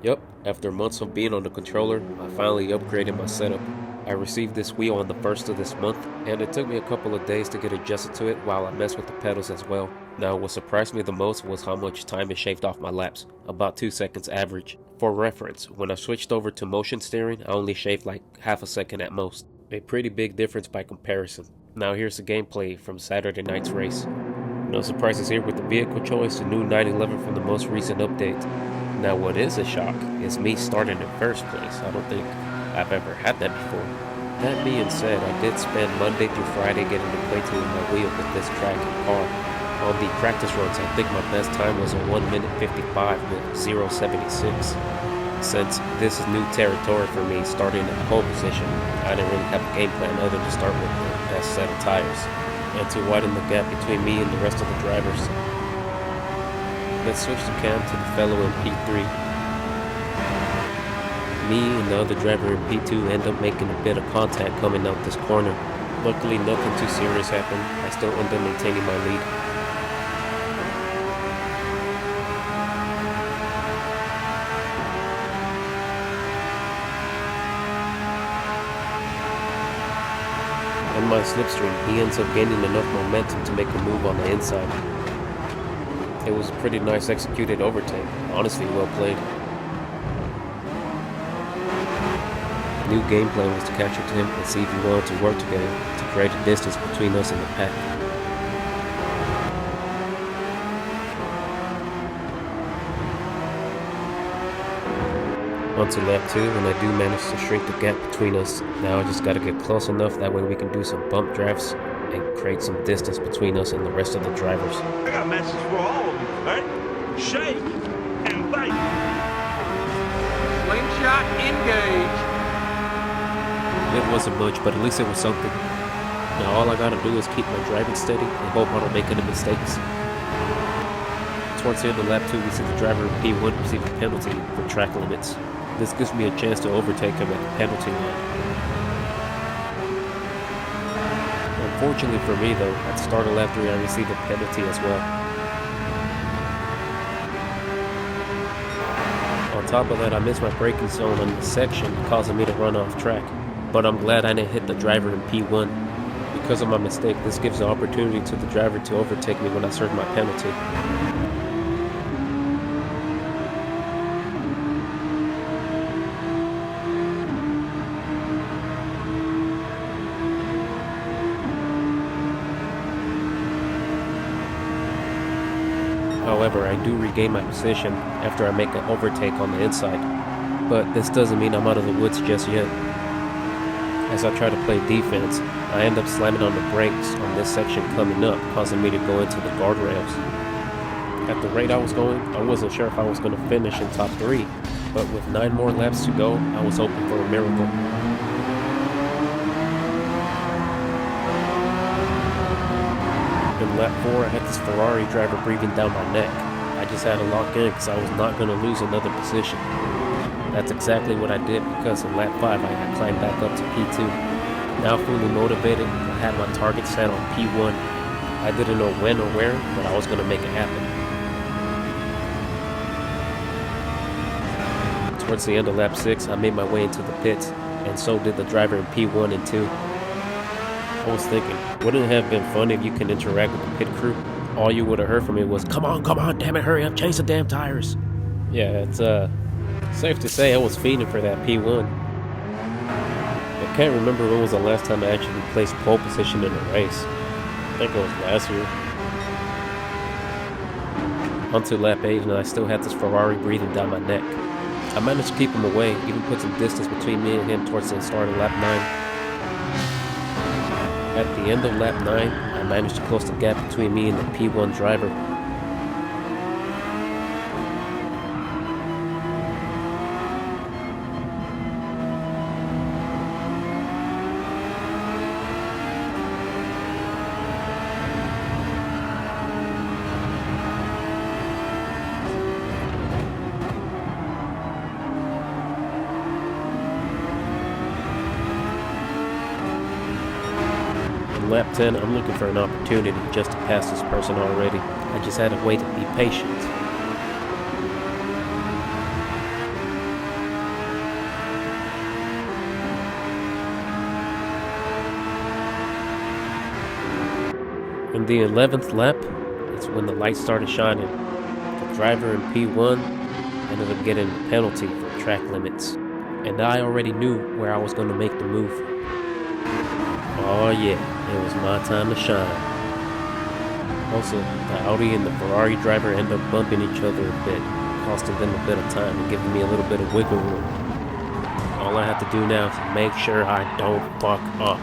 Yup, after months of being on the controller, I finally upgraded my setup. I received this wheel on the 1st of this month, and it took me a couple of days to get adjusted to it while I messed with the pedals as well. Now, what surprised me the most was how much time it shaved off my laps, about 2 seconds average. For reference, when I switched over to motion steering, I only shaved like half a second at most. A pretty big difference by comparison. Now here's the gameplay from Saturday night's race. No surprises here with the vehicle choice, the new 911 from the most recent update. Now what is a shock is me starting in first place. I don't think I've ever had that before. That being said, I did spend Monday through Friday getting acquainted with my wheel with this track and car. On the practice runs, I think my best time was a 1 minute 55 with 0.76. Since this is new territory for me, starting at pole position, I didn't really have a game plan other than to start with the best set of tires, and to widen the gap between me and the rest of the drivers. Let's switch the cam to the fellow in P3. Me and the other driver in P2 end up making a bit of contact coming out this corner. Luckily nothing too serious happened. I still end up maintaining my lead. On my slipstream, he ends up gaining enough momentum to make a move on the inside. It was a pretty nice executed overtake, honestly well played. New game plan was to catch up to him and see if we wanted to work together to create a distance between us and the pack. Onto lap 2, and I do manage to shrink the gap between us. Now I just gotta get close enough, that way we can do some bump drafts and create some distance between us and the rest of the drivers. I got a message for all of you, right? Shake and bake. Slingshot engage. It wasn't much, but at least it was something. Now all I gotta do is keep my driving steady and hope I don't make any mistakes. Towards the end of lap 2, we see the driver in P1 receive a penalty for track limits. This gives me a chance to overtake him at the penalty line. Unfortunately for me though, at the start of lap 3 I received a penalty as well. On top of that, I missed my braking zone on the section, causing me to run off track. But I'm glad I didn't hit the driver in P1. Because of my mistake, this gives the opportunity to the driver to overtake me when I serve my penalty. However, I do regain my position after I make an overtake on the inside, but this doesn't mean I'm out of the woods just yet. As I try to play defense, I end up slamming on the brakes on this section coming up, causing me to go into the guardrails. At the rate I was going, I wasn't sure if I was going to finish in top 3, but with 9 more laps to go, I was hoping for a miracle. In lap 4, I had this Ferrari driver breathing down my neck. I just had to lock in because I was not going to lose another position. That's exactly what I did, because in lap 5 I had climbed back up to P2. Now fully motivated, I had my target set on P1. I didn't know when or where, but I was going to make it happen. Towards the end of lap 6, I made my way into the pits, and so did the driver in P1 and 2. I was thinking, wouldn't it have been fun if you can interact with the pit crew? All you would have heard from me was, come on, damn it, hurry up, change the damn tires. Yeah, it's safe to say I was fiending for that P1. I can't remember when was the last time I actually placed pole position in a race. I think it was last year. Onto lap 8, and I still had this Ferrari breathing down my neck. I managed to keep him away, even put some distance between me and him towards the start of lap 9. At the end of lap 9, I managed to close the gap between me and the P1 driver. Lap 10, I'm looking for an opportunity just to pass this person already. I just had to wait and be patient. In the 11th lap, it's when the lights started shining. The driver in P1 ended up getting a penalty for track limits, and I already knew where I was going to make the move. Oh yeah, it was my time to shine. Also, the Audi and the Ferrari driver ended up bumping each other a bit, costing them a bit of time and giving me a little bit of wiggle room. All I have to do now is make sure I don't fuck up.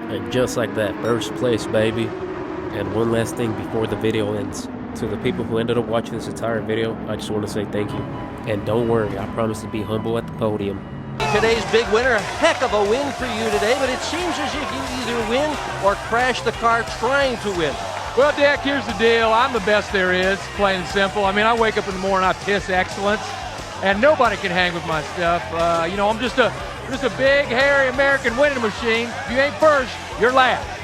And just like that, first place, baby. And one last thing before the video ends. To the people who ended up watching this entire video, I just want to say thank you. And don't worry, I promise to be humble at the podium. Today's big winner, a heck of a win for you today, but it seems as if you either win or crash the car trying to win. Well, Dick, here's the deal. I'm the best there is, plain and simple. I mean, I wake up in the morning, I piss excellence, and nobody can hang with my stuff. You know, I'm just a big, hairy American winning machine. If you ain't first, you're last.